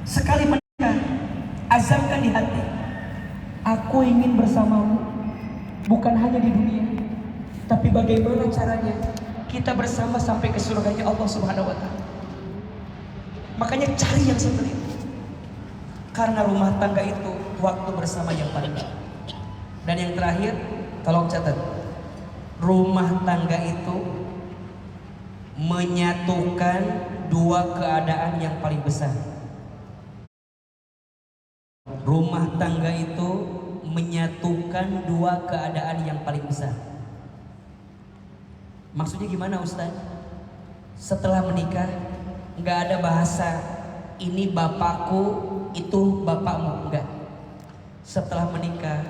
Sekali menikah, azamkan di hati, aku ingin bersamamu, bukan hanya di dunia, tapi bagaimana caranya kita bersama sampai ke surganya Allah Subhanahu wa Ta'ala. Makanya cari yang seperti itu, karena rumah tangga itu waktu bersama yang paling baik. Dan yang terakhir, tolong catat, rumah tangga itu menyatukan dua keadaan yang paling besar. Rumah tangga itu menyatukan dua keadaan yang paling besar. Maksudnya gimana Ustaz? Setelah menikah nggak ada bahasa ini bapakku, itu bapakmu, enggak. Setelah menikah,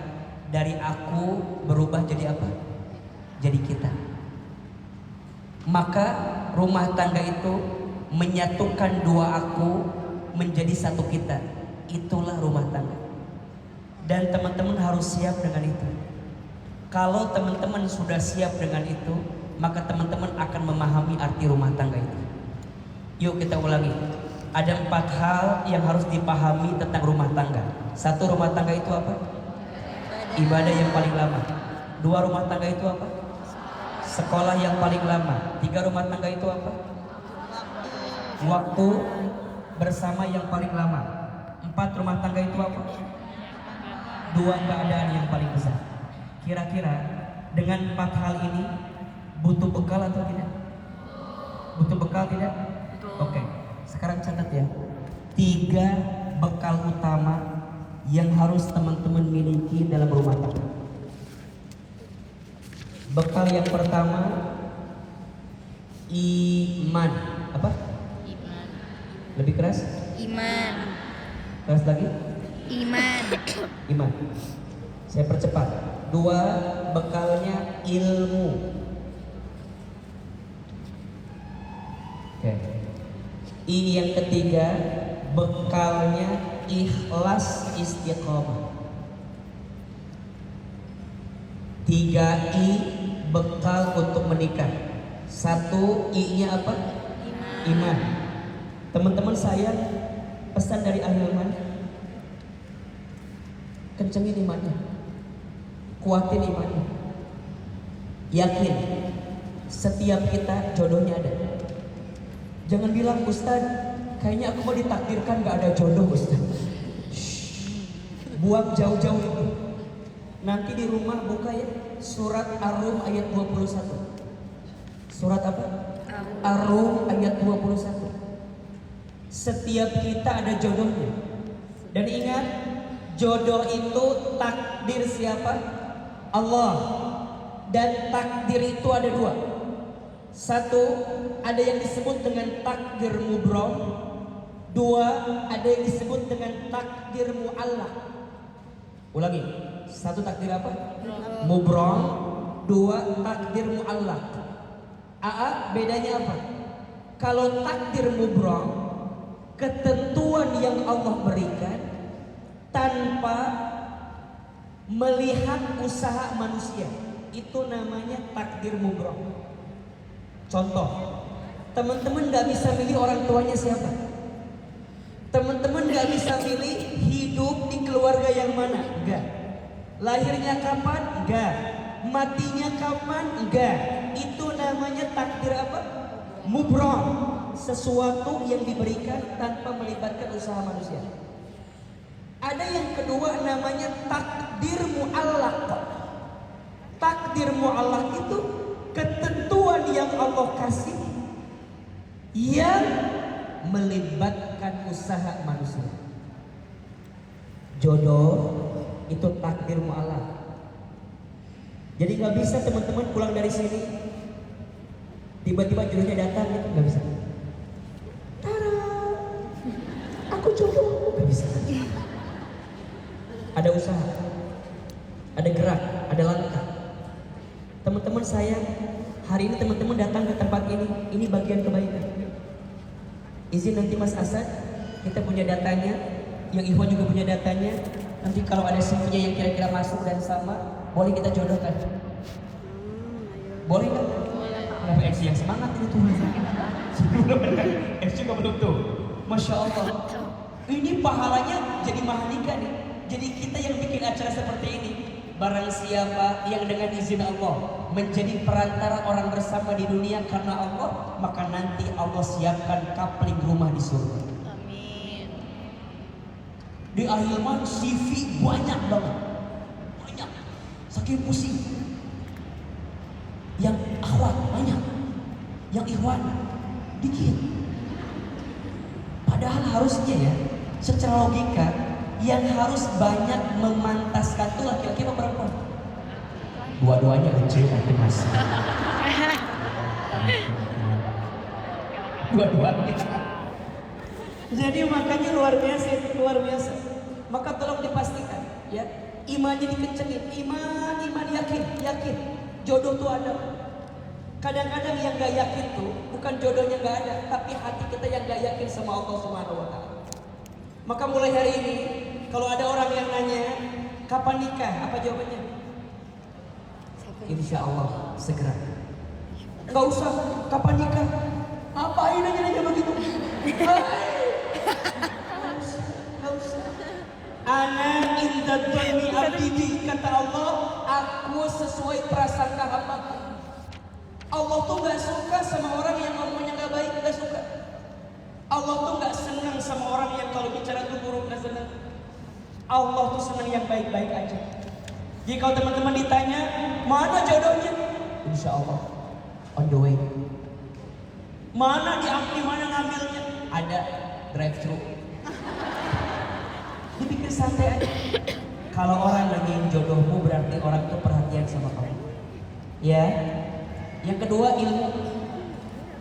dari aku berubah jadi apa? Jadi kita. Maka rumah tangga itu menyatukan dua aku menjadi satu kita. Itulah rumah tangga. Dan teman-teman harus siap dengan itu. Kalau teman-teman sudah siap dengan itu, maka teman-teman akan memahami arti rumah tangga itu. Yuk kita ulangi. Ada 4 hal yang harus dipahami tentang rumah tangga. 1, rumah tangga itu apa? Ibadah yang paling lama. 2, rumah tangga itu apa? Sekolah yang paling lama. 3, rumah tangga itu apa? Waktu bersama yang paling lama. 4, rumah tangga itu apa? 2 keadaan yang paling besar. Kira-kira dengan 4 hal ini butuh bekal atau tidak? Butuh bekal tidak? Oke, sekarang catat ya. 3 bekal utama yang harus teman-teman miliki dalam rumah tangga. Bekal yang pertama, iman. Apa? Iman. Lebih keras? Iman. Keras lagi? Iman. Iman. Saya percepat. 2, bekalnya ilmu. Oke. I yang ketiga, bekalnya ikhlas istiqomah. 3I bekal untuk menikah. 1 I-nya apa? Iman. Teman-teman saya, pesan dari Ahilman, kencengin imannya, kuatin imannya, yakin setiap kita jodohnya ada. Jangan bilang Ustaz, kayaknya aku mau ditakdirkan gak ada jodoh Ustaz. Buang jauh-jauh itu. Nanti di rumah buka ya surat Ar-Rum ayat 21. Surat apa? Ar-Rum ayat 21. Setiap kita ada jodohnya. Dan ingat, jodoh itu takdir siapa? Allah. Dan takdir itu ada 2. 1, ada yang disebut dengan takdir mubrom. 2, ada yang disebut dengan takdir mu'allaq. Ulangi. 1 takdir apa? Mubrom. 2 takdir mu'allaq. Bedanya apa? Kalau takdir mubrom, ketentuan yang Allah berikan tanpa melihat usaha manusia, itu namanya takdir mubrom. Contoh, teman-teman gak bisa milih orang tuanya siapa. Teman-teman gak bisa milih hidup di keluarga yang mana. Enggak. Lahirnya kapan? Enggak. Matinya kapan? Enggak. Itu namanya takdir apa? Mubrom. Sesuatu yang diberikan tanpa melibatkan usaha manusia. Ada yang kedua namanya takdir mu'allaq. Takdir mu'allaq itu ketentuan yang Allah kasih yang melibatkan usaha manusia. Jodoh itu takdir mu'allaq. Jadi gak bisa teman-teman pulang dari sini tiba-tiba jodohnya datang, gitu gak bisa. Tara, aku jodoh, gak bisa. Ada usaha, ada gerak, ada langkah. Teman-teman saya, hari ini teman-teman datang ke tempat ini bagian kebaikan. Izin nanti Mas Asad, kita punya datanya, yang Ikhwan juga punya datanya. Nanti kalau ada CV-nya yang kira-kira masuk dan sama, boleh kita jodohkan. Boleh kan? Kenapa MC yang semangat ini tuh? MC juga belum tuh. Masya Allah. Ini pahalanya jadi mahanika nih. Jadi kita yang bikin acara seperti ini, barang siapa yang dengan izin Allah menjadi perantara orang bersama di dunia karena Allah, maka nanti Allah siapkan kapling rumah di surga. Amin. Di Ahilman CV banyak banget, banyak, saking pusing. Yang akhwat banyak, yang ikhwan dikit. Padahal harusnya ya, secara logika yang harus banyak memantaskan itu laki-laki apa perempuan? Dua-duanya kecil tapi mas. Dua-duanya. Jadi makanya luar biasa, luar biasa. Maka tolong dipastikan, ya, imannya dikencengin, iman yakin, jodoh tuh ada. Kadang-kadang yang gak yakin tuh bukan jodohnya gak ada, tapi hati kita yang gak yakin sama Allah Subhanahu Wa Taala. Maka mulai hari ini, kalau ada orang yang nanya kapan nikah, apa jawabannya? Insya Allah segera. Gak usah kapan nikah. Apain nanya begitu? Gak usah. Ana inda dhanni abdi, kata Allah, aku sesuai prasangka hambaku. Allah tuh gak suka sama orang yang ngomongnya gak baik, gak suka. Allah tuh gak senang sama orang yang kalau bicara tuh buruk, gak senang. Allah tuh senang yang baik-baik aja. Jadi kalau teman-teman ditanya mana jodohnya, insya Allah on the way. Mana diambil, mana ngambilnya, ada drive thru. Dipikir santai aja. Kalau orang nanyain jodohmu berarti orang tuh perhatian sama kamu. Ya. Yang kedua ilmu.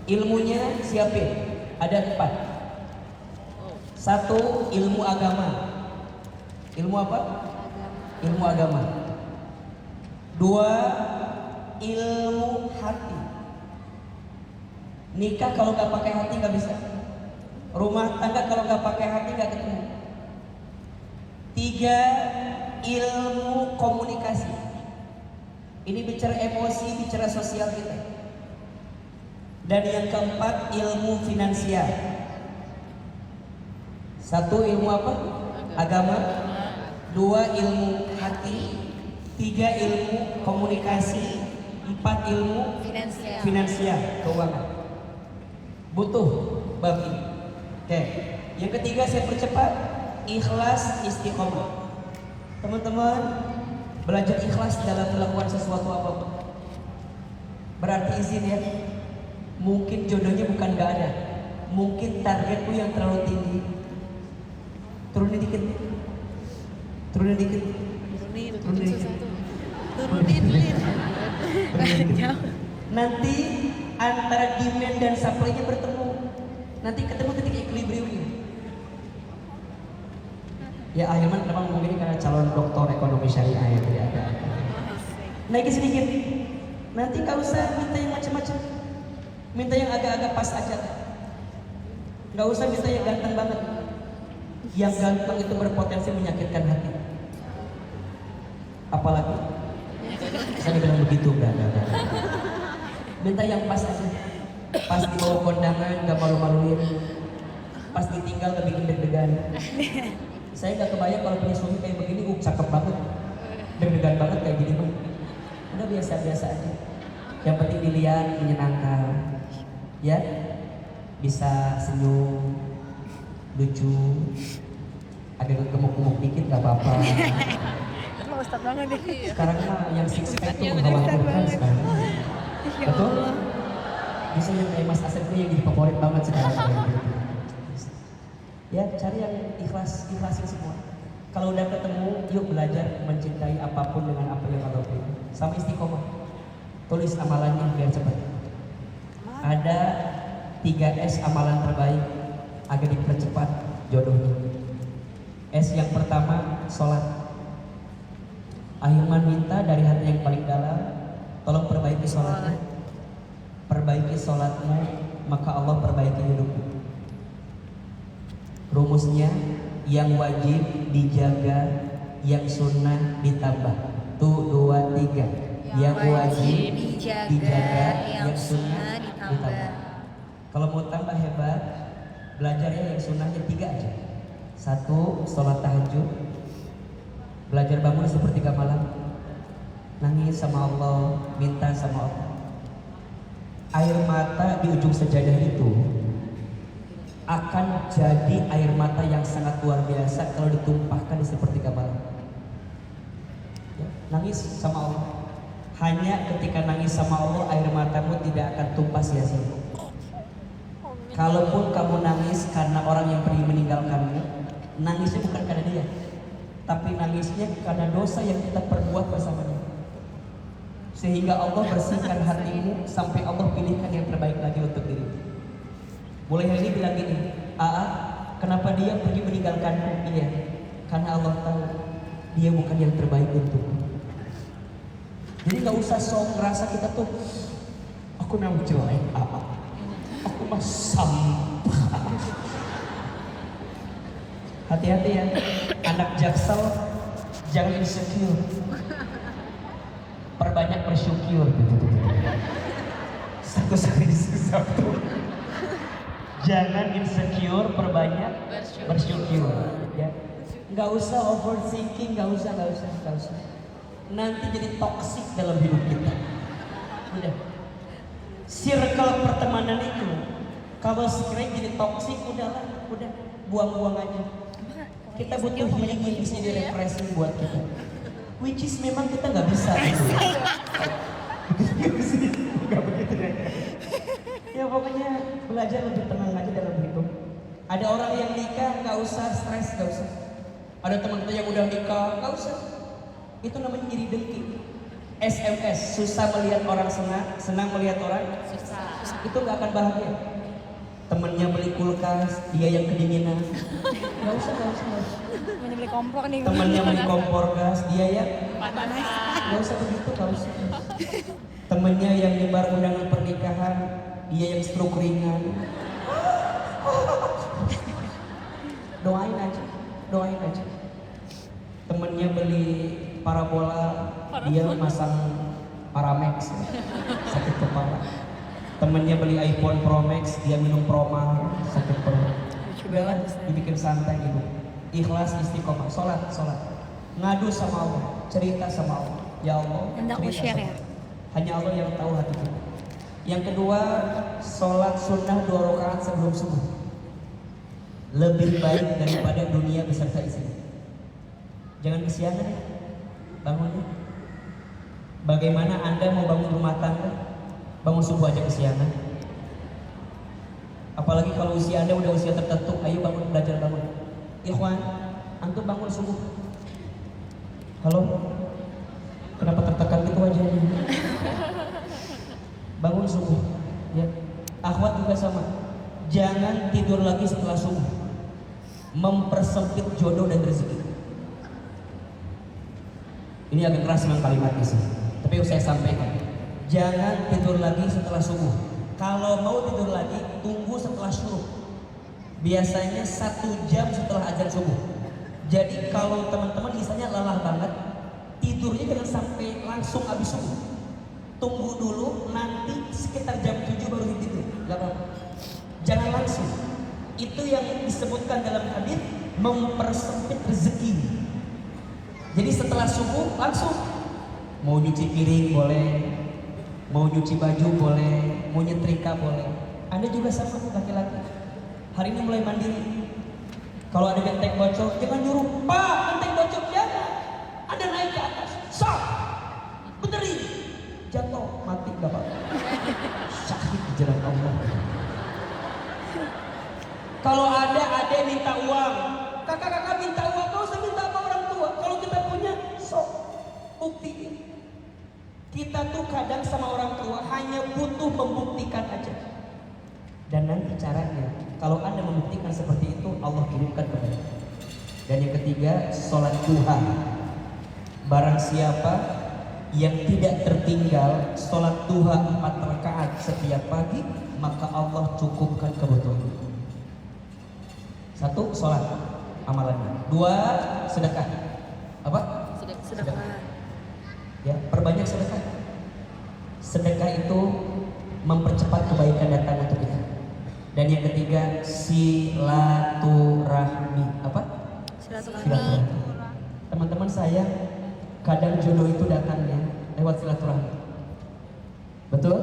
Ilmunya siapin. Ada 4. 1 ilmu agama. Ilmu apa? Ilmu agama. 2 ilmu hati. Nikah kalau nggak pakai hati nggak bisa. Rumah tangga kalau nggak pakai hati nggak ketemu. 3 ilmu komunikasi. Ini bicara emosi, bicara sosial kita. Dan yang keempat ilmu finansial. 1 ilmu apa? Agama. 2 ilmu hati. 3 ilmu komunikasi. 4 ilmu finansial, keuangan. Butuh bab ini. Oke. Yang ketiga saya percepat, ikhlas istiqomah. Teman-teman, belajar ikhlas dalam melakukan sesuatu apapun. Berarti izin ya. Mungkin jodohnya bukan gak ada. Mungkin targetmu yang terlalu tinggi. Turunin dikit. Turunin dikit. Nanti antara demand dan supply-nya bertemu. Nanti ketemu titik equilibrium. Ya Ahilman kenapa ngomong ini karena calon doktor ekonomi syariah yang tidak ada. Naikin sedikit. Nanti gak usah minta yang macam-macam. Minta yang agak-agak pas aja. Gak usah minta yang ganteng banget. Yang ganteng itu berpotensi menyakitkan hati. Apalagi saya bilang begitu, enggak. Minta yang pas aja. Pas dibawa kondangan gak malu-maluin. Pas ditinggal gak bikin deg-degan. Saya gak kebayang kalau punya suami kayak begini, cakep banget, deg-degan banget kayak gini mah. Udah biasa-biasa aja. Yang penting dilihat menyenangkan, ya, bisa senyum, lucu, agak gemuk-gemuk dikit gak apa-apa. Sekarang mah yang six pack tuh mengkhawatirkan sekarang. Betul? Bisa yang kayak Mas Asep yang jadi favorit banget sekarang. Ya, cari yang ikhlasin semua. Kalau udah ketemu, yuk belajar mencintai apapun dengan apa yang Allah beri. Sama istiqomah. Tulis amalannya biar cepat. Ada 3S amalan terbaik agar dipercepat jodohnya. S yang pertama, sholat. Ahilman minta dari hati yang paling dalam, tolong perbaiki sholatnya. Perbaiki sholatmu, maka Allah perbaiki hidupmu. Rumusnya, yang wajib dijaga, yang sunnah ditambah. Tuh 2, 3. Yang wajib dijaga, yang sunnah ditambah. Kalau mau tambah hebat, belajarnya yang sunnahnya 3 aja. 1 Satu, sholat tahajud, belajar bangun sepertiga malam, nangis sama Allah, minta sama Allah. Air mata di ujung sajadah itu akan jadi air mata yang sangat luar biasa kalau ditumpahkan di sepertiga malam. Ya, nangis sama Allah. Hanya ketika nangis sama Allah, air matamu tidak akan tumpah sia-sia. Kalaupun kamu nangis karena orang yang pergi meninggalkanmu, nangisnya bukan karena dia, tapi nangisnya karena dosa yang kita perbuat bersamanya. Sehingga Allah bersihkan hatimu sampai Allah pilihkan yang terbaik lagi untuk dirimu. Mulai hari ini bilang gini, kenapa dia pergi meninggalkanku? Iya, karena Allah tahu dia bukan yang terbaik untukku. Jadi nggak usah sok ngerasa kita tuh, aku memang jelek, aku mah sampah. Hati-hati ya, anak Jaksel jangan insecure, perbanyak bersyukur. Satu. Jangan insecure, perbanyak bersyukur. Ya, nggak usah overthinking, nggak usah. Nanti jadi toksik dalam hidup kita. Udah, circle pertemanan itu kalau sekiranya jadi toksik, udah buang-buang aja. Kita butuh healing yang bisa jadi refreshing buat kita. Which is memang kita nggak bisa. Nggak begitu deh. Ya pokoknya belajar lebih tenang aja dalam hidup. Ada orang yang nikah nggak usah stres, nggak usah. Ada teman kita yang udah nikah, nggak usah. Itu namanya iri dengki. SMS, susah melihat orang senang melihat orang susah. Itu nggak akan bahagia. Temennya beli kulkas, dia yang kedinginan. Nggak usah. Temennya beli kompor nih. Temennya beli kompor gas, dia yang panas. Nggak usah begitu, nggak usah. Temennya yang nyebar undangan pernikahan, dia yang stroke ringan. Doain aja. Temennya beli parabola, dia masang Paramex, sakit kepala. Temennya beli iPhone Pro Max, dia minum Proma, sakit perut. Udahlah, dibikin santai gitu. Ikhlas, istiqomah, sholat. Ngadu sama Allah, cerita sama Allah. Ya Allah, cerita sama Allah. Hanya Allah yang tahu hati kita. Yang kedua, sholat sunnah 2 rakaat sebelum subuh. Lebih baik daripada dunia beserta isinya. Jangan kesiangan ya, bangunnya. Bagaimana Anda mau bangun rumah tangga, bangun subuh aja kesiangan. Apalagi kalau usia Anda udah usia tertentu, ayo bangun, belajar bangun. Ikhwan, antum bangun subuh. Halo? Kenapa tertekan gitu wajahnya? Bangun subuh, ya. Akhwat juga sama. Jangan tidur lagi setelah subuh. Mempersempit jodoh dan rezeki. Ini agak keras memang kalimatnya sih, tapi saya sampaikan. Jangan tidur lagi setelah subuh. Kalau mau tidur lagi, tunggu setelah syuruk. Biasanya 1 jam setelah azan subuh. Jadi kalau teman-teman misalnya lelah banget, tidurnya jangan sampai langsung habis subuh. Tunggu dulu, nanti sekitar jam 7 baru tidur. Gak apa-apa. Jangan langsung. Itu yang disebutkan dalam hadis mempersempit rezeki. Jadi setelah subuh langsung mau nyuci piring boleh, mau nyuci baju boleh, mau nyetrika boleh. Anda juga sama laki-laki. Hari ini mulai mandiri. Kalau ada genteng bocor, jangan nyuruh, Pak, genteng bocor jangan. Anda naik ke atas, stop, benerin, jatuh, mati gak apa-apa. Sakit di jalan Allah. Kalau ada minta uang, kakak-kakak minta uang, kau usah minta apa orang tua. Kalau kita punya, sok, buktiin. Kita tuh kadang sama orang tua hanya butuh membuktikan aja. Dan nanti caranya, kalau Anda membuktikan seperti itu, Allah kirimkan kepada. Dan yang ketiga, sholat duha. Barang siapa yang tidak tertinggal sholat duha 4 rakaat setiap pagi, maka Allah cukupkan kebutuhan. 1, sholat amalannya. 2, sedekah. Apa? Sedekah. Ya, perbanyak sedekah. Sedekah itu mempercepat kebaikan datang untuk kita. Dan yang ketiga, silaturahmi. Apa? sayang, kadang jodoh itu datangnya lewat silaturahmi. Betul?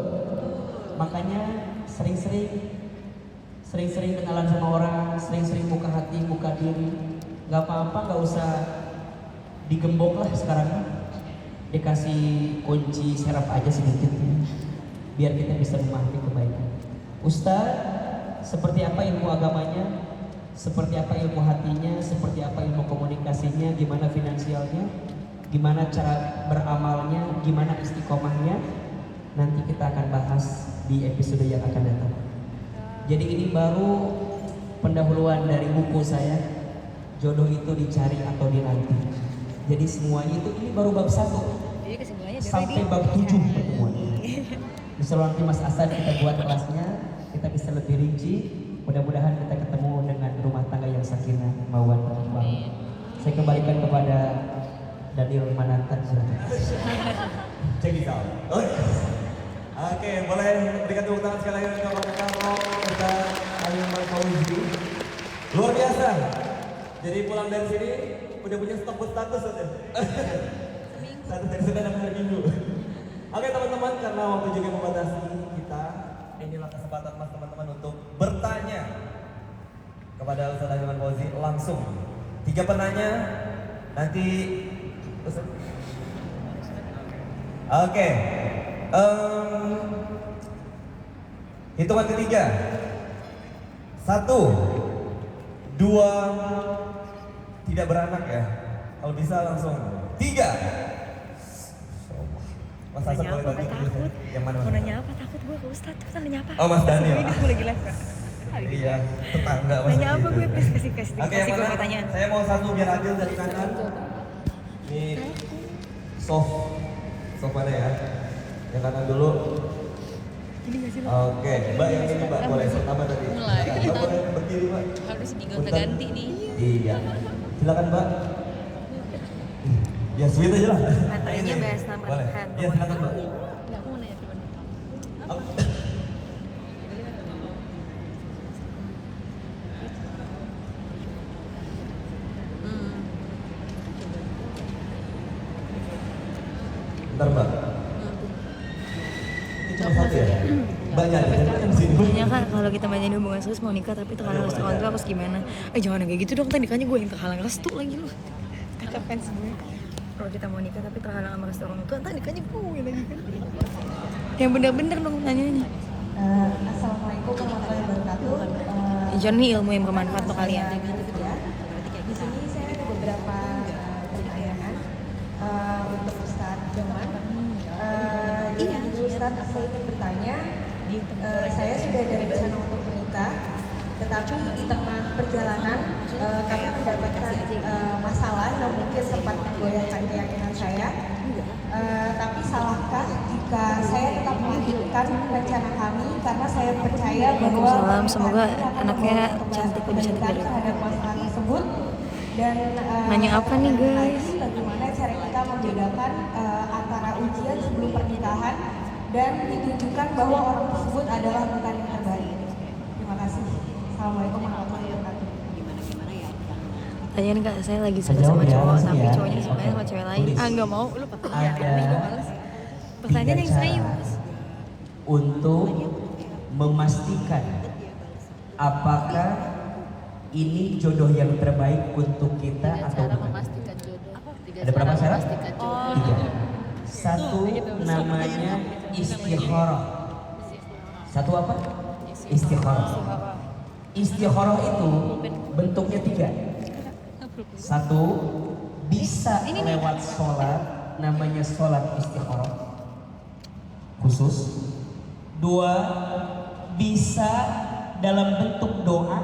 Makanya sering-sering kenalan sama orang, sering-sering buka hati, buka diri. Gak apa-apa, gak usah digembok lah sekarang. Dikasih kunci serap aja sedikit, biar kita bisa memahami kebaikan. Ustaz, seperti apa ilmu agamanya? Seperti apa ilmu hatinya? Seperti apa ilmu komunikasinya? Gimana finansialnya? Gimana cara beramalnya? Gimana istiqomahnya? Nanti kita akan bahas di episode yang akan datang. Jadi ini baru pendahuluan dari buku saya, Jodoh Itu Dicari Atau Dinanti. Jadi semuanya itu ini baru bab 1 sampai bab 7 pertemuan. Bisa nanti Mas Asad kita buat kelasnya, kita bisa lebih rinci. Mudah-mudahan kita ketemu dengan rumah tangga yang sakinah mawaddah warahmah. Saya kembalikan kepada Daniel Manatan. Check it out. Oke, boleh berikan tepuk tangan sekali lagi kepada Carlo dan Aliman Fauzi. Luar biasa. Jadi pulang dari sini udah punya stok status saja. Status dari Senin sampai hari Minggu. Oke teman-teman, karena waktu juga membatasi kita, inilah kesempatan mas teman-teman untuk bertanya kepada Ustaz Aliman Fauzi langsung. 3 penanya nanti. Oke. Hitungan ketiga. 1, 2, tidak beranak ya. Kalau bisa langsung 3. Mas Hasan boleh bantu dulu. Yang mana? Mau nanya apa? Takut gue ke Ustadz. Terus nanya apa? Oh Mas Daniel. Ini gue lagi live kak. Iya, tetangga Mas. Nanya apa gue? Please kasih Oke, kasih gue mana? pertanyaan. Saya mau 1 biar adil dari kanan. Ini soft mana ya? Yang kanan dulu. Ini nggak sih lo? Oke, Mbak yang ini Mbak boleh sama tadi. Mulai. Mbak boleh berdiri Mbak. Harus digonta-ganti nih. Iya. Silakan Mbak. Ya sweet aja lah. Matanya bahas nama Boleh. kan. Iya silakan Mbak. Nggak, aku mau nanya teman. Bentar Mbak. Ini cuma 1 ya? Banyak ya? Di sini. Tanya kak, kalau kita banyak hubungan serius mau nikah tapi terhalang restu orang tua harus gimana? Jangan kayak gitu dong, tadi nikahnya gue yang terhalang restu lagi lu. Kata fans gue. Kalau kita mau nikah tapi terhalang sama restu orang tua, tadi nikahnya gue lagi kan. Yang bener-bener dong tanyanya. Assalamualaikum warahmatullahi wabarakatuh. John nih ilmu yang bermanfaat untuk kalian. Ya. Di sini saya ada beberapa pertanyaan untuk Ustadz Joman. Jadi Ustadz, saya ingin bertanya, saya sudah ada rencana untuk menikah, tetapi di tengah perjalanan kami mendapatkan masalah yang mungkin sempat menggoyahkan keyakinan saya. Tapi salahkah jika saya tetap melanjutkan rencana kami karena saya percaya bahwa Waalaikumsalam, semoga anaknya cantik lebih cantik dari aku. terhadap masalah tersebut dan Nanya apa nih, guys? bagaimana cara kita membedakan antara ujian sebelum pernikahan dan ditunjukkan bahwa orang tersebut adalah bukan yang terbaik. Terima kasih. Assalamualaikum warahmatullahi wabarakatuh. Tanyain kak, saya lagi suka Sejauh sama ya, cowok, langsung tapi ya. cowoknya sukanya sama cewek lain. Tulis. Nggak mau, lu pertanyaan Ada nih, gue males. Pertanyaan yang 3 cara serius. untuk memastikan apakah ini jodoh yang terbaik untuk kita atau Cara bukan. memastikan jodoh. Ada berapa syarat? Memastikan jodoh. 3. 1 namanya istikharah. 1 apa? Istikharah. Istikharah itu bentuknya 3. 1 bisa lewat sholat, namanya sholat istikharah khusus. 2 bisa dalam bentuk doa,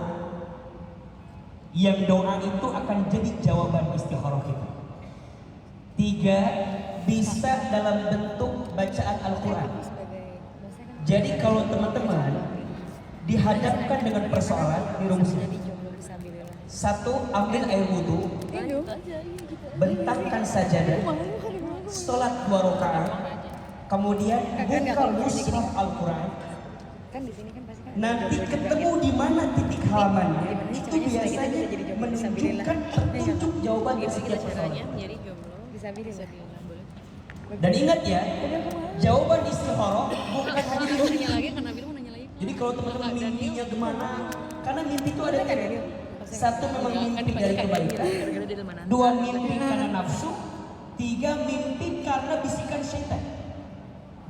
yang doa itu akan jadi jawaban istikharah kita. 3 bisa dalam bentuk bacaan Al-Quran. Jadi kalau teman-teman dihadapkan dengan persoalan, dirumuskan. 1, ambil air wudhu, bentangkan sajadah, sholat 2 rakaat, kemudian buka mushaf Al-Quran. Nanti ketemu di mana titik halamannya, itu biasanya menunjukkan petunjuk jawaban dari setiap persoalan. Jadi jomblo. Fisabilillah. Boleh. Dan ingat ya, jawaban istikharah bukan hanya di Mau nanya lagi kan Nabil mau nanya lagi. Jadi kalau teman-teman mimpinya gimana? Karena mimpi itu ada tiga. Satu memang mimpi dari kebaikan. Gara-gara di mana? Dua mimpi karena nafsu. Tiga mimpi karena bisikan syaitan.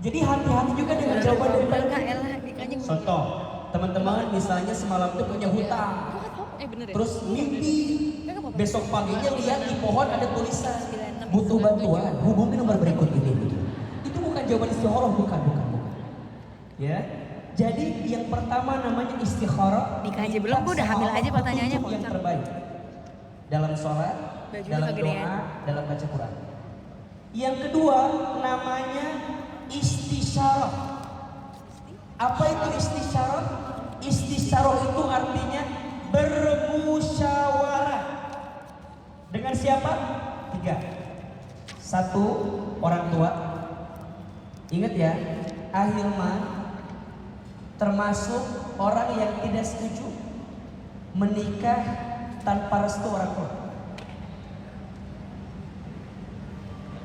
Jadi hati-hati juga dengan jawaban dari Enggak mereka. elah nikahnya gue. Contoh, teman-teman misalnya semalam itu punya hutang. Bener ya? Terus mimpi besok paginya lihat di pohon ada tulisan butuh bantuan, hubungi nomor berikut ini. Itu bukan jawaban istikharah, bukan. Ya. Jadi yang pertama namanya istikharah. Nikah aja belum, gua udah hamil aja pertanyaannya, Petunjuk yang kocak. terbaik dalam sholat, Bajunya dalam kegedean. doa, dalam baca Quran. Yang kedua namanya istisyarah. Apa itu istisyarah? Istisyarah itu artinya bermusyawarah. Dengan siapa? Tiga. Satu, orang tua. Ingat ya, ahilman termasuk orang yang tidak setuju menikah tanpa restu orang tua.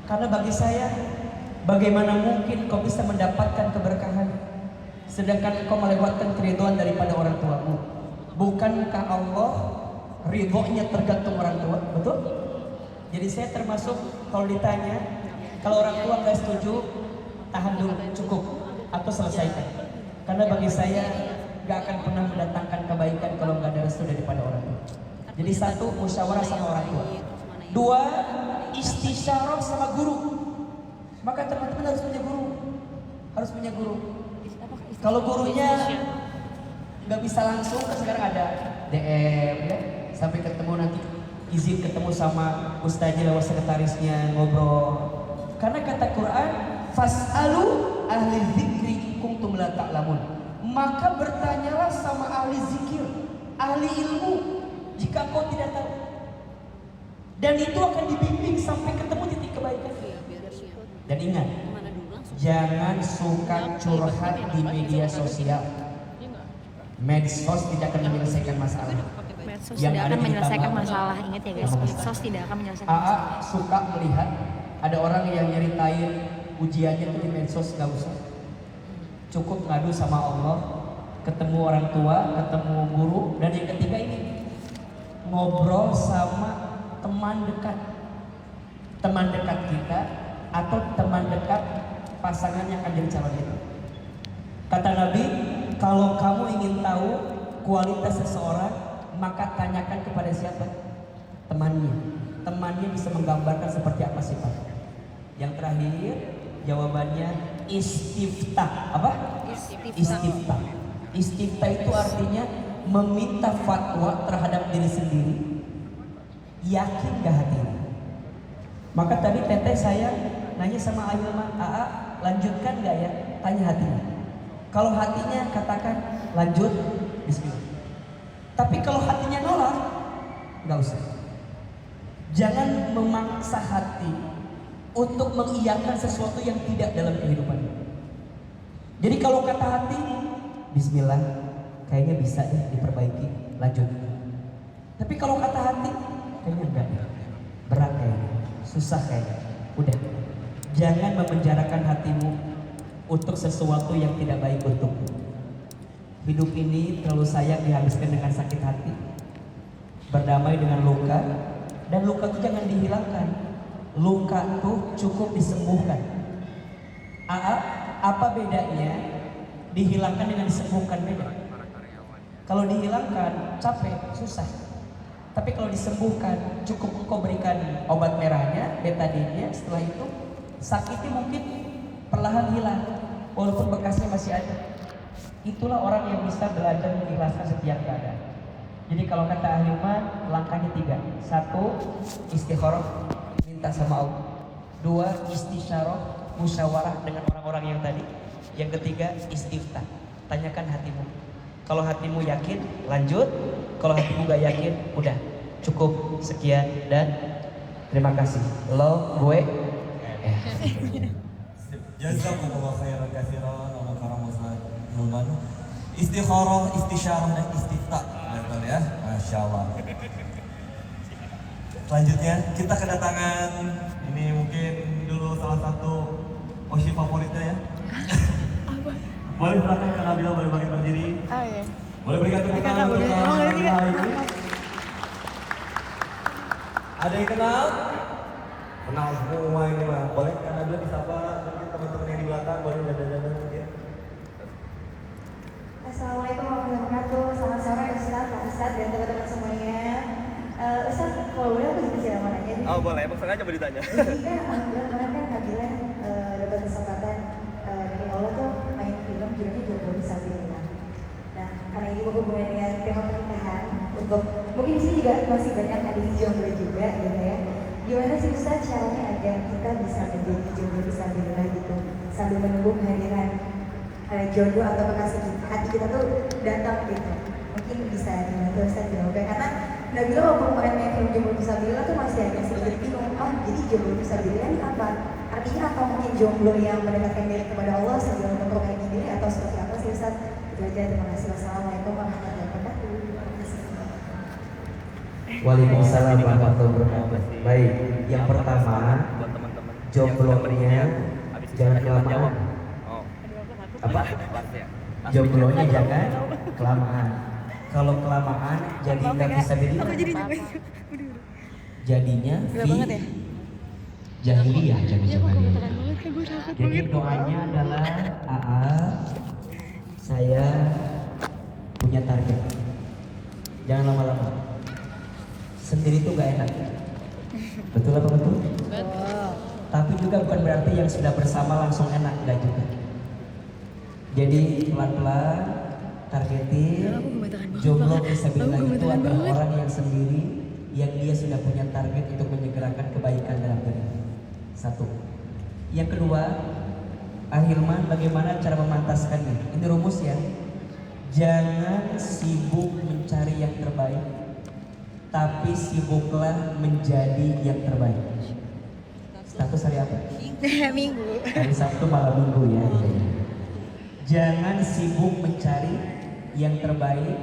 Karena bagi saya, bagaimana mungkin kau bisa mendapatkan keberkahan sedangkan kau melewatkan keriduan daripada orang tuamu? Bukankah Allah ridhonya tergantung orang tua? Betul? Jadi saya termasuk kalau ditanya, kalau orang tua nggak setuju, tahan dulu, cukup atau selesaikan. Karena bagi saya nggak akan pernah mendatangkan kebaikan kalau nggak ada restu daripada orang tua. Jadi satu, musyawarah sama orang tua. Dua, istisyarah sama guru. Maka teman-teman harus punya guru. Harus punya guru. Kalau gurunya nggak bisa langsung, kan sekarang ada DM ya, sampai ketemu nanti izin ketemu sama ustaznya lewat sekretarisnya ngobrol. Karena kata Quran, fas'alu ahli dzikri in kuntum la ta'lamun. Maka bertanyalah sama ahli zikir, ahli ilmu jika kau tidak tahu. Dan itu akan dibimbing sampai ketemu titik kebaikan. Dan ingat, Mana dulu langsung. jangan suka curhat di media sosial. Medsos tidak akan menyelesaikan masalah. Medsos Yang tidak ada akan di menyelesaikan tambah. masalah. Ingat ya guys, medsos tidak akan menyelesaikan AA masalah. suka melihat ada orang yang nyeritain ujiannya itu di medsos, gak usah. Cukup ngadu sama Allah, ketemu orang tua, ketemu guru, dan yang ketiga ini ngobrol sama teman dekat. Teman dekat kita atau teman dekat pasangan yang akan jadi calon kita. Kata Nabi, kalau kamu ingin tahu kualitas seseorang, maka tanyakan kepada siapa? Temannya. Temannya bisa menggambarkan seperti apa sifatnya. Yang terakhir, jawabannya istiftah. Apa? Istiftah. Istiftah itu artinya meminta fatwa terhadap diri sendiri. Yakin gak hatinya? Maka tadi teteh saya nanya sama Ayilman, AA lanjutkan gak ya? Tanya hatinya. Kalau hatinya katakan lanjut, bismillah. Tapi kalau hatinya nolak, nggak usah. Jangan memaksa hati untuk mengiyakan sesuatu yang tidak dalam kehidupannya. Jadi kalau kata hati, bismillah, kayaknya bisa deh diperbaiki, lanjut. Tapi kalau kata hati, kayaknya enggak, berat kayaknya, susah kayaknya, udah. Jangan memenjarakan hatimu untuk sesuatu yang tidak baik untukmu. Hidup ini terlalu sayang dihabiskan dengan sakit hati, berdamai dengan luka, dan luka itu jangan dihilangkan. Luka itu cukup disembuhkan. Apa bedanya dihilangkan dengan disembuhkan? Beda. Kalau dihilangkan capek, susah. Tapi kalau disembuhkan, cukup engkau berikan obat merahnya, betadinnya, setelah itu sakitnya mungkin perlahan hilang, walaupun bekasnya masih ada. Itulah orang yang bisa belajar mengikhlaskan setiap keadaan. Jadi kalau kata Ahilman, langkahnya 3. 1, istikharah, minta sama Allah. 2, istisyarah, musyawarah dengan orang-orang yang tadi. Yang ketiga, istiftah, tanyakan hatimu. Kalau hatimu yakin, lanjut. Kalau hatimu gak yakin, udah, cukup, sekian, dan terima kasih. Lo, gue, Jazakumullah khairan katsiran wa karam Ustaz Hilman. Istikharah, istisyarah dan istiftah. Betul ya? Masya Allah. Selanjutnya kita kedatangan ini mungkin dulu salah satu Oshi favoritnya ya. Boleh silakan Kak Nabila, boleh bagi berdiri. Oh iya. Boleh berikan tepuk tangan untuk Kak Nabila hari ini. Ada yang kenal? Kenal semua ini mah. Boleh Kak Nabila disapa mungkin teman-teman yang di belakang boleh dada-dada mungkin. Assalamualaikum warahmatullahi wabarakatuh. Selamat sore Ustaz, Pak Ustaz dan teman-teman semuanya. Ustaz, kalau boleh aku bisa mau nanya nih. Oh boleh, emang sengaja mau ditanya. Jadi kan alhamdulillah kemarin kan Kak Bilan dapat kesempatan dari Allah tuh main film judulnya Jomblo Disabilitas. Nah, karena ini berhubungan dengan tema pernikahan, untuk mungkin di sini juga masih banyak ada yang jomblo juga gitu ya. Gimana sih Ustaz caranya agar kita bisa menjadi jomblo disabilitas gitu sambil menunggu kehadiran jodoh atau kekasih kita, hati kita tuh datang gitu. Mungkin bisa dibantu Ustaz jawabannya karena Nabila waktu kemarin main film Jomblo Disabilitas tuh masih agak sedikit bingung. Oh, jadi jomblo disabilitas ini apa? Artinya apa mungkin jomblo yang mendekatkan diri kepada Allah sambil memperbaiki diri atau seperti apa sih Ustaz? Itu aja, terima kasih. Wassalamualaikum warahmatullahi wabarakatuh. Waalaikumsalam warahmatullahi wabarakatuh. Baik, yang pertama, jomblonya jangan kelamaan. Apa? Jomblonya jangan kelamaan. Kalau kelamaan jadi nggak bisa Aku jadi berdiri. nyampe. Jadinya Gila banget ya? jahiliyah Iya, jangan-jangan. kok gemeteran banget kan gue takut Jadi banget. doanya adalah saya punya target. Jangan lama-lama. Sendiri tuh gak enak. Betul apa betul? Wow. Tapi juga bukan berarti yang sudah bersama langsung enak, enggak juga. Jadi pelan-pelan targetin. Aku gemeteran banget, Jomblo Pak. disabilitas Aku itu gemeteran adalah banget. orang yang sendiri, yang dia sudah punya target untuk menyegerakan kebaikan dalam diri. Satu. Yang kedua, Ahilman, bagaimana cara memantaskannya? Ini rumus ya. Jangan sibuk mencari yang terbaik, tapi sibuklah menjadi yang terbaik. Status hari apa? Minggu. Hari Sabtu malam Minggu ya. Jangan sibuk mencari yang terbaik,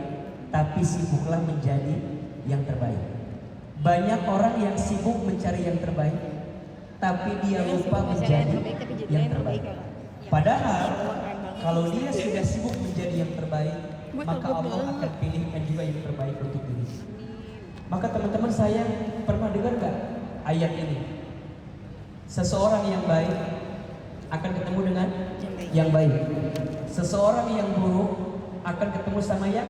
tapi sibuklah menjadi yang terbaik. Banyak orang yang sibuk mencari yang terbaik, tapi dia lupa menjadi yang terbaik. Padahal kalau dia sudah sibuk menjadi yang terbaik, maka Allah akan pilihkan juga yang terbaik untuk diri. Maka teman-teman saya pernah dengar nggak ayat ini? Seseorang yang baik akan ketemu dengan yang baik. Seseorang yang buruk akan ketemu sama yang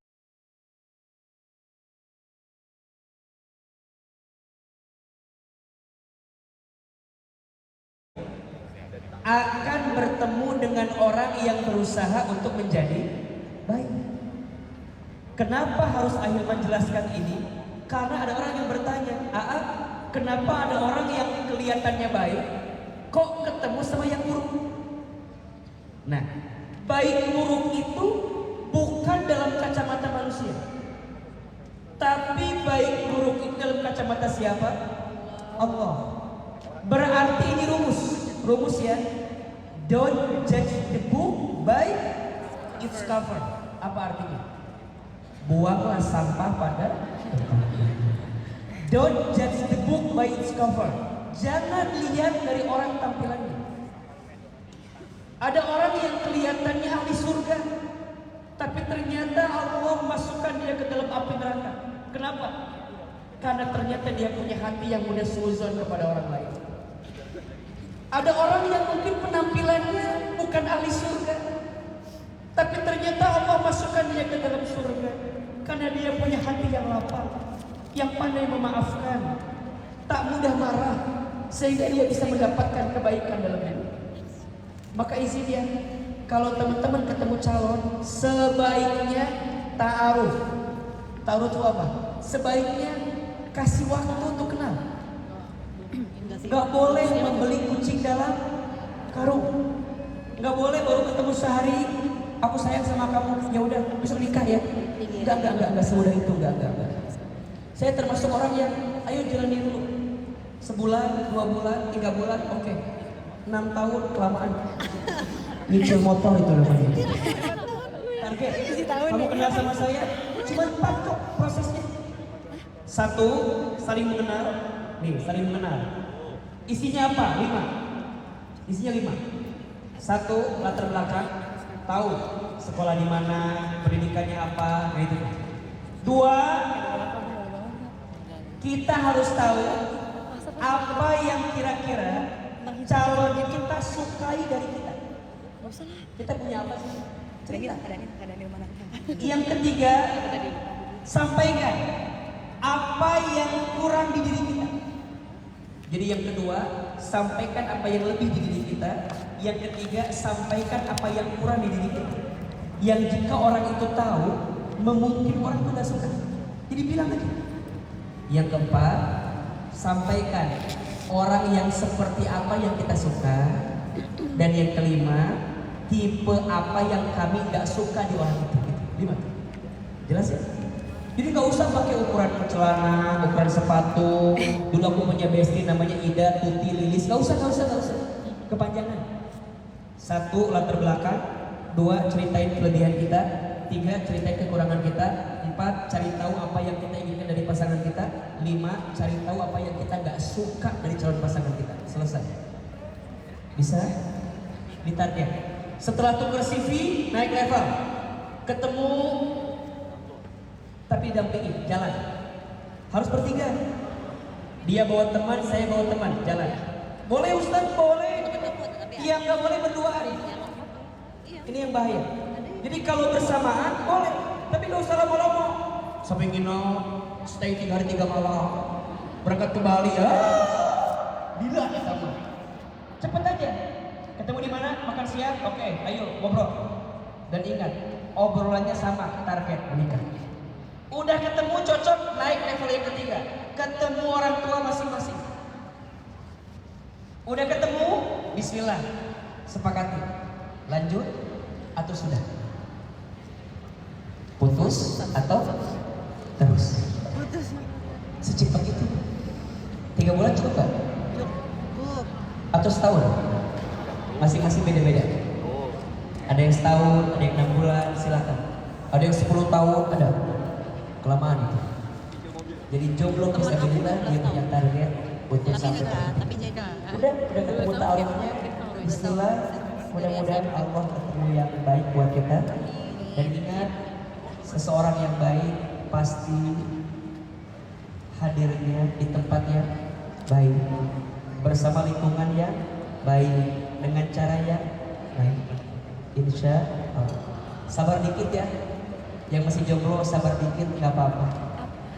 akan bertemu dengan orang yang berusaha untuk menjadi baik. Kenapa harus Ahilman jelaskan ini? Karena ada orang yang bertanya, kenapa ada orang yang kelihatannya baik, kok ketemu sama yang buruk? Nah, baik buruk itu bukan dalam kacamata manusia, tapi baik buruk itu dalam kacamata siapa? Allah. Berarti ini rumus ya. Don't judge the book by its cover. Apa artinya? Buanglah sampah pada tempatnya. Don't judge the book by its cover. Jangan lihat dari orang tampilannya. Ada orang yang kelihatannya ahli surga, tapi ternyata Allah masukkan dia ke dalam api neraka. Kenapa? Karena ternyata dia punya hati yang mudah suuzon kepada orang lain. Ada orang yang mungkin penampilannya bukan ahli surga, tapi ternyata Allah masukkan dia ke dalam surga karena dia punya hati yang lapang, yang pandai memaafkan, tak mudah marah, sehingga dia bisa mendapatkan kebaikan dalam hidup. Maka izin ya, kalau teman-teman ketemu calon, sebaiknya ta'aruf. Ta'aruf itu apa? Sebaiknya kasih waktu untuk kenal. Gak boleh membeli kucing dalam karung. Gak boleh baru ketemu sehari, aku sayang sama kamu, ya udah besok nikah ya. Enggak semudah itu, enggak. Saya termasuk orang yang ayo jalani dulu. Sebulan, 2 bulan, 3 bulan, oke. 6 tahun kelamaan. Nyicil motor itu namanya. Target. Kamu kenal sama saya, cuma 4 kok prosesnya. 1, saling mengenal. Nih, saling mengenal. Isinya apa? 5. Isinya 5. 1, latar belakang, tahu sekolah di mana, pendidikannya apa, nah itu. 2, kita harus tahu apa yang kira-kira calon kita sukai dari kita. Gak usah lah. Kita punya apa sih? Cerita. Keadaan di mana? Yang ketiga, sampaikan apa yang kurang di diri kita. Jadi yang kedua, sampaikan apa yang lebih di diri kita. Yang ketiga, sampaikan apa yang kurang di diri kita. Yang jika orang itu tahu, memungkinkan orang itu gak suka. Jadi bilang aja. Yang keempat, sampaikan orang yang seperti apa yang kita suka. Dan yang kelima, tipe apa yang kami gak suka di orang itu. 5. Jelas ya? Jadi gak usah pakai ukuran celana, ukuran sepatu. Dulu aku punya bestie namanya Ida, Tuti, Lilis. Gak usah. Kepanjangan. 1, latar belakang. 2, ceritain kelebihan kita. 3, ceritain kekurangan kita. 4, cari tahu apa yang kita inginkan dari pasangan kita. 5, cari tahu apa yang kita gak suka dari calon pasangan kita. Selesai. Bisa? Ditarget. Setelah tukar CV, naik level. Ketemu, tapi dampingi, jalan. Harus bertiga. Dia bawa teman, saya bawa teman, jalan. Boleh Ustaz, boleh. Yang nggak boleh berduaan. Ini yang bahaya. Jadi kalau bersamaan boleh, tapi nggak usah lama-lama. Sampai nginep, stay 3 hari 3 malam, berangkat ke Bali ya. Gila sama. Cepet aja. Ketemu di mana? Makan siang? Oke, ayo ngobrol. Dan ingat, obrolannya sama, target menikah. Udah ketemu cocok, naik level yang ketiga. Ketemu orang tua masing-masing. Udah ketemu, bismillah. Sepakati. Lanjut atau sudah? Putus atau terus? Putus. Secepat itu. 3 bulan cukup gak? Cukup. Atau setahun? Masing-masing beda-beda. Ada yang setahun, ada yang 6 bulan, silakan. Ada yang 10 tahun, ada. Kelamaan itu. Jadi jomblo fisabilillah, dia punya target untuk sampai. Tapi jaga. Udah ketemu ta'arufnya. Bismillah, mudah-mudahan Allah ketemu yang baik buat kita. Dan ingat, seseorang yang baik pasti hadirnya di tempat yang baik, bersama lingkungan yang baik, dengan cara yang baik. Insya Allah. Sabar dikit ya. Yang masih jomblo sabar dikit, nggak apa-apa.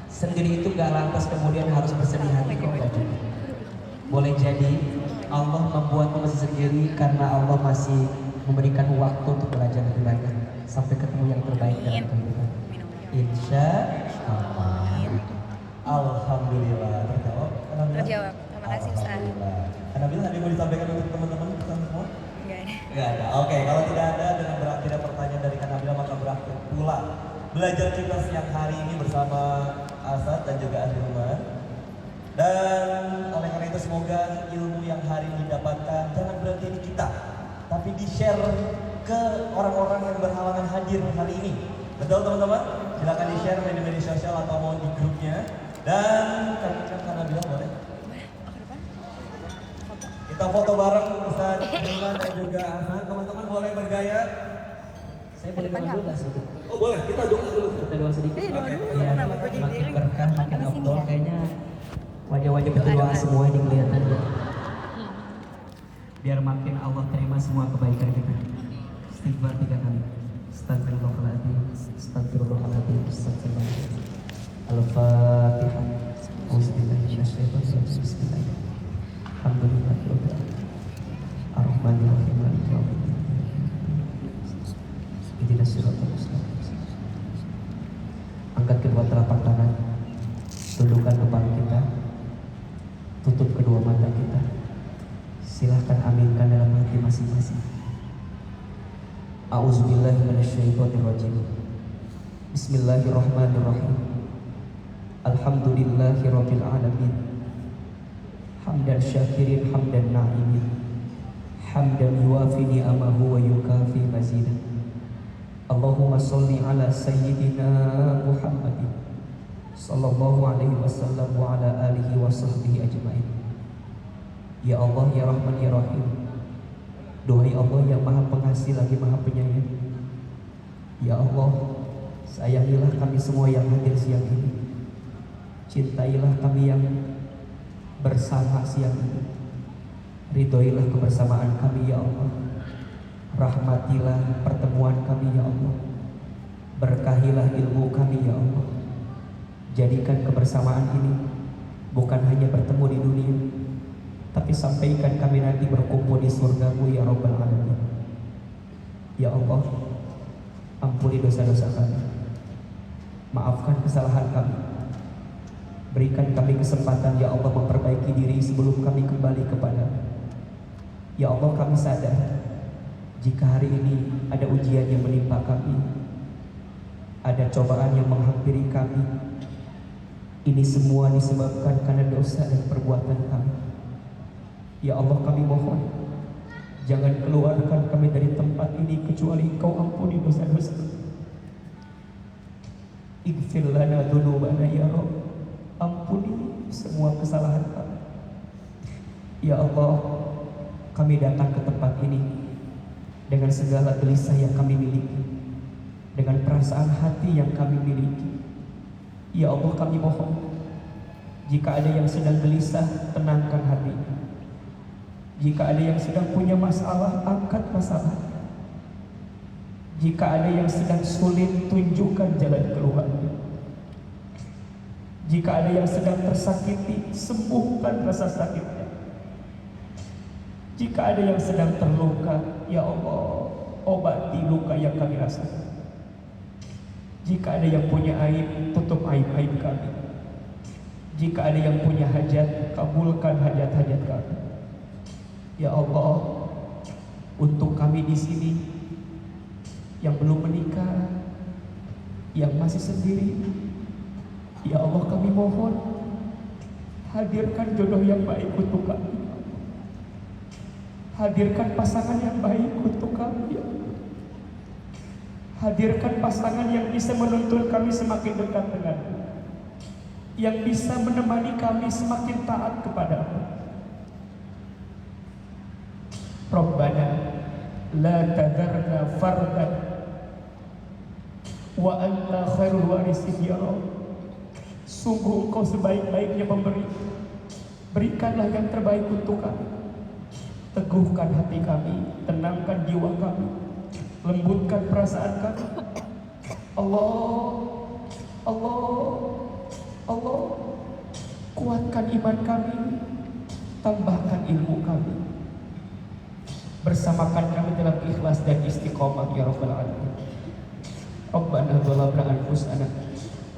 Sendiri itu nggak lantas kemudian harus bersedih hati kok, nggak juga. Boleh jadi Allah membuatmu masih sendiri karena Allah masih memberikan waktu untuk belajar lebih banyak sampai ketemu yang terbaik dalam kehidupan. Insya Allah. Alhamdulillah terjawab. Terjawab. Terima kasih Ustaz. Alhamdulillah. Karena bilang ada yang mau disampaikan untuk teman-teman kita semua? Enggak ada. Enggak ada. Oke, kalau tidak ada dengan tidak pertanyaan dari Kanabila maka berakhir pula belajar kita siang hari ini bersama Asad dan juga Ahilman. Dan oleh karena itu semoga ilmu yang hari ini didapatkan jangan berhenti di kita, tapi di-share ke orang-orang yang berhalangan hadir hari ini. Betul teman-teman? Silakan di-share di media sosial atau mau di grupnya. Dan Kanabila boleh? Kita foto bareng Ustaz Ahilman dan juga Asad. Teman-teman boleh bergaya. Saya boleh doa dulu nggak sih? Oh boleh, kita doa dulu. Kita doa sedikit. Doa dulu, Iya, kenapa gua jadi makin diri? berkah, makin Apa sih afdol ya? kayaknya. Wajah-wajah berdoa semua ini kelihatan ya. Biar makin Allah terima semua kebaikan kita. Istighfar 3 kali. Astagfirullahaladzim, astagfirullahaladzim, astagfirullahaladzim. Al-Fatihah. Auzubillahiminasyaitonirrajim. Bismillahirrahmanirrahim. Alhamdulillahirabbil alamin. Ar-Rahmanirrahim. Maliki yaumiddin. Ihdinas siratal mustaqim. Angkat kedua telapak tangan. Tundukkan kepala kita. Tutup kedua mata kita. Silahkan aminkan dalam hati masing-masing. A'udzubillahi minasyaitonirrajim. Bismillahirrahmanirrahim. Alhamdulillahirabbil alamin. Hamdan syakirin hamdan na'imin. Hamdan yuwafi ni'amahu wa yukafi mazidah. Allahumma salli ala sayyidina Muhammadin sallallahu alaihi wasallam wa ala alihi wa sahbihi ajma'in. Ya Allah, ya Rahman, ya Rahim. Duhai Allah yang maha pengasih lagi maha penyayang. Ya Allah, sayangilah kami semua yang hadir siang ini. Cintailah kami yang bersama siang ini. Ridhoilah kebersamaan kami ya Allah. Rahmatilah pertemuan kami ya Allah. Berkahilah ilmu kami ya Allah. Jadikan kebersamaan ini bukan hanya bertemu di dunia, tapi sampaikan kami nanti berkumpul di surga-Mu ya Rabbal Alamin. Ya Allah, ampuni dosa-dosa kami, maafkan kesalahan kami, berikan kami kesempatan ya Allah memperbaiki diri sebelum kami kembali kepada-Mu. Ya Allah, kami sadar jika hari ini ada ujian yang menimpa kami, ada cobaan yang menghampiri kami, ini semua disebabkan karena dosa dan perbuatan kami. Ya Allah, kami mohon jangan keluarkan kami dari tempat ini kecuali Engkau ampuni dosa-dosa. Ighfir lana dzunubana ya Rabb, ampuni semua kesalahan kami. Ya Allah, kami datang ke tempat ini dengan segala gelisah yang kami miliki, dengan perasaan hati yang kami miliki. Ya Allah, kami mohon jika ada yang sedang gelisah, tenangkan hatinya. Jika ada yang sedang punya masalah, angkat masalah. Jika ada yang sedang sulit, tunjukkan jalan keluarnya. Jika ada yang sedang tersakiti, sembuhkan rasa sakitnya. Jika ada yang sedang terluka, ya Allah, obati luka yang kami rasakan. Jika ada yang punya aib, tutup aib-aib kami. Jika ada yang punya hajat, kabulkan hajat-hajat kami. Ya Allah, untuk kami di sini yang belum menikah, yang masih sendiri, ya Allah kami mohon hadirkan jodoh yang baik untuk kami. Hadirkan pasangan yang baik untuk kami. Hadirkan pasangan yang bisa menuntun kami semakin dekat denganmu, yang bisa menemani kami semakin taat kepadamu. Rabbana la tadarna fardan wa anta khairul warisin ya Rabb. Sungguh Engkau sebaik-baiknya pemberi, berikanlah yang terbaik untuk kami. Teguhkan hati kami, tenangkan jiwa kami, lembutkan perasaan kami. Allah, Allah, Allah, kuatkan iman kami, tambahkan ilmu kami, bersamakan kami dalam ikhlas dan istiqomah ya Rabbal Alamin. Rabbana zalamna anfusana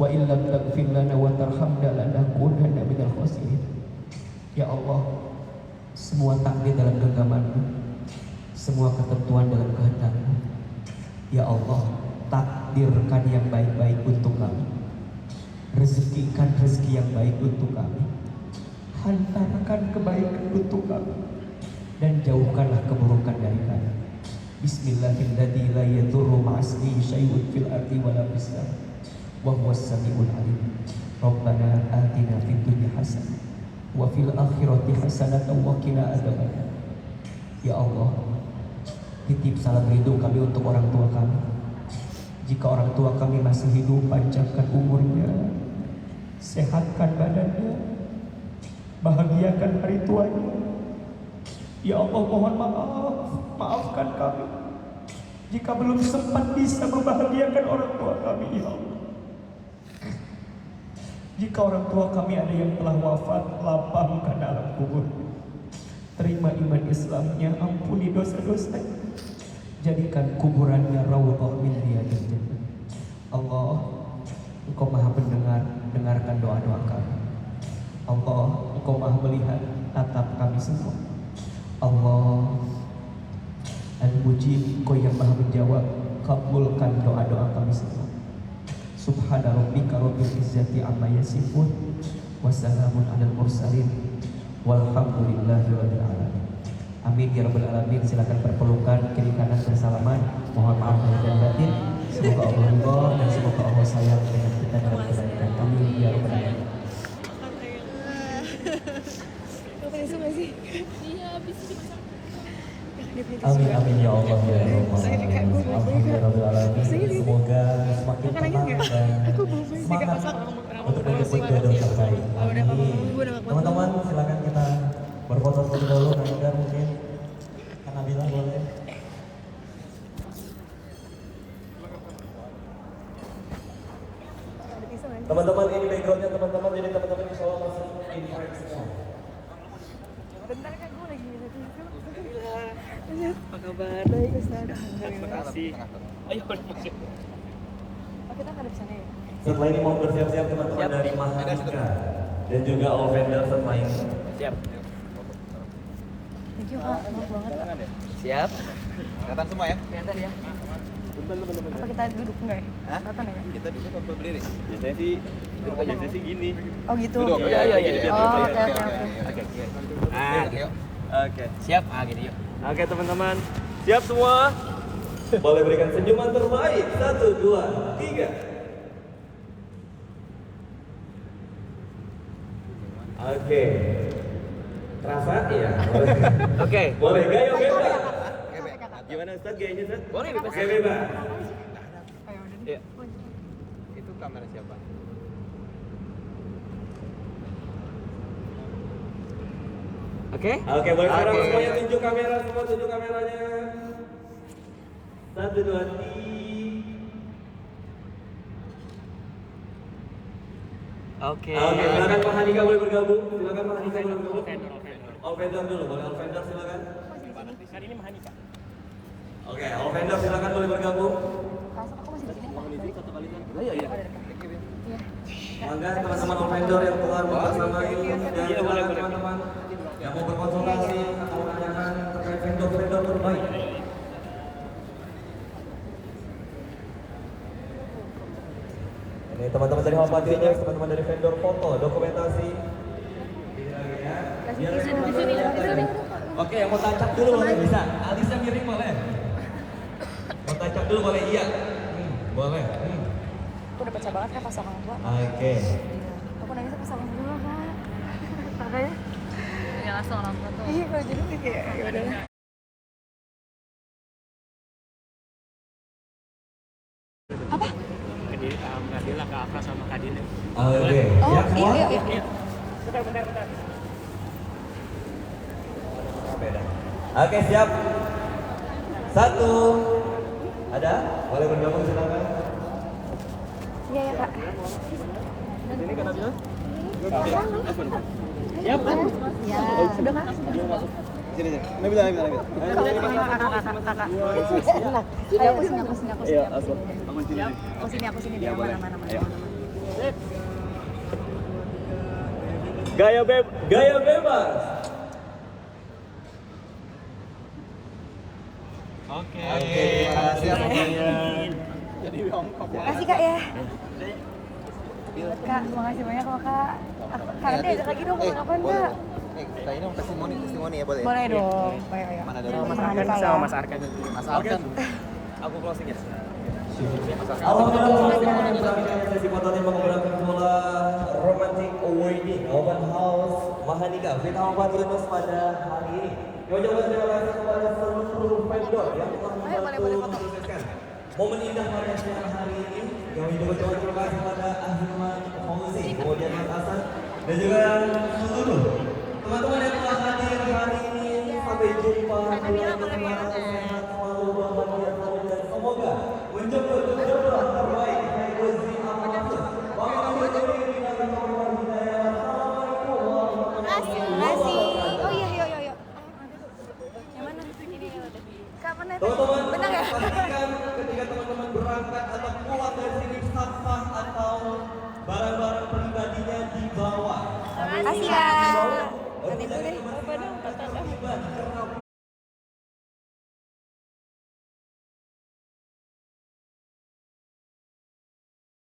wa illam taghfir lana wa tarhamna lanakunanna minal khasirin. Ya Allah, semua takdir dalam genggaman-Mu, semua ketentuan dalam kehendak-Mu. Ya Allah, takdirkan yang baik-baik untuk kami, rezekikan rezeki yang baik untuk kami, hantarkan kebaikan untuk kami, dan jauhkanlah keburukan dari kami. Bismillahirrahmanirrahim. La yadurru ma'asmi syai'un fil ardi wa la fis sama' wa huwas samiul alim. Rabbana atina fid dunya hasanah wa fil akhirati hasanatan wa qina adzabannar. Ya Allah, titip salam ridho kami untuk orang tua kami. Jika orang tua kami masih hidup, panjangkan umurnya, sehatkan badannya, bahagiakan hari tuanya. Ya Allah, mohon maafkan kami jika belum sempat bisa membahagiakan orang tua kami. Ya Allah, jika orang tua kami ada yang telah wafat, lapangkan alam kubur, terima iman Islamnya, ampuni dosa-dosanya, jadikan kuburannya raudhah min riyadil jannah. Allah, Engkau maha mendengar, dengarkan doa-doa kami. Allah, Engkau maha melihat tatap kami semua. Allah Al-Mujib, Engkau yang maha menjawab, kabulkan doa-doa kami semua. Subhana rabbika rabbil izzati amma yasifun, wassalamun alal mursalin, walhamdulillahi rabbil alamin. Amin ya rabbal alamin. Silakan berpelukan kiri kanan bersalaman. Mohon maaf lahir dan batin. Semoga Allah ridha dan semoga Allah sayang dengan kita dalam kebaikan. Amin ya rabbal alamin. tisu nggak sih? Iya, habis dimasak. Dia punya tisu Amin nggak? amin ya Allah ya Rabbal Saya alamin. kayak gue bawa Alhamdulillahirabbil alamin. Semoga semakin Makan lagi tenang nggak? dan Aku bawa juga semangat masak. untuk menyebut jodoh terbaik. Oh, udah nggak apa-apa, gue udah nggak kuat. Teman-teman silakan kita berfoto-foto dulu. Kemudian mungkin Kak Nabila boleh. Ada tisu nggak? Teman-teman ini backgroundnya teman-teman, jadi teman-teman insya Allah masuk in frame semua. Bentar kan gue lagi minta tisu. Apa kabar? Baik Ustaz. Terima kasih. Ayo. Oh kita nggak ada sana ya? Setelah ini mau bersiap-siap teman-teman dari Maharika dan juga all vendors main. Siap. Thank you kak, maaf banget kak. Siap. Kelihatan semua ya? Kelihatan ya. Apa kita duduk enggak ya? Hah? Kelihatan ya? Kita duduk apa berdiri? Biasanya sih gini. Oh gitu? Duduk. Iya. Oh oke oke oke. Oke. Ah, yuk. Oke. Siap. Ah, gini yuk. Oke teman-teman, siap semua? Boleh berikan senyuman terbaik. 1, 2, 3. Oke. Terasa ya? Oke. Boleh gaya bebas. Gimana Ustaz gayanya Ustaz? Boleh bebas. Gaya bebas. Iya. Itu kamera siapa? Oke. Oke, boleh sekarang Oke. semuanya tunjuk kamera, semua tunjuk kameranya. 1, 2, 3. Oke. Oke, silakan Pak Handika boleh bergabung. Silakan Pak Handika boleh bergabung. All vendor dulu, boleh all vendor silakan. Kan ini Mahanika. Oke, all vendor silakan boleh bergabung. Aku masih di sini. Iya. Mangga teman-teman all vendor yang telah bersama ini dan silakan teman-teman yang mau berkonsultasi atau menanyakan terkait vendor-vendor terbaik. Ini teman-teman dari Hall Patrinya, teman-teman dari vendor foto, dokumentasi. Oke, yang mau tancap dulu boleh bisa. Alisa miring boleh. Mau tancap dulu boleh iya. Boleh. Aku udah pecah banget kan pas orang tua. Oke. Aku nangis pas orang tua kak. Makanya. Ya langsung orang tua tuh. Iya kalau jadi kayak ya udah lah. Ngadila ke Afra sama Kadine. Oke. Oh Siap semua? iya. Bentar. Oke, siap. 1. Ada? Boleh bergabung silakan. Iya ya kak. Ini kan Nabila? Ya, sudah kak. Sini sini. Nabila. Kakak. Ayo aku sini. Iya, asal. Aku sini biar mana. Gaya bebas. Oke. Terima kasih. Makasih kak ya. Kak, makasih banyak loh kak. Kak nanti ajak lagi dong kapan kak? Kita ini mau testimoni ya boleh? Boleh dong. Ayo. Mana dulu? Mas Arkan sama Mas Arkan. Mas Alkan. Aku closing ya. Alhamdulillah teman-teman bersama sesi foto tim pengobrol bola romantic wedding open house Mahanika Vita Patrinus pada hari ini. Yang ucapkan terima kasih kepada seluruh vendor yang telah membantu mensukseskan momen indah pada siang hari ini. Yang juga ucapkan terima kasih kepada Ahmad Fauzi, kemudian Mas Hasan dan juga seluruh teman-teman yang telah hadir hari ini. Sampai jumpa. Sehat selalu bahagia selalu dan semoga menjemput jodoh terbaik dari Gusti Allah. Makasih. Oh iya. Yang mana? Ini ya udah. Kak mana? Teman-teman, Bentar ya. pastikan ketika teman-teman berangkat atau pulang dari sini sampah atau barang-barang pribadinya dibawa. Makasih ya. Nanti dulu deh.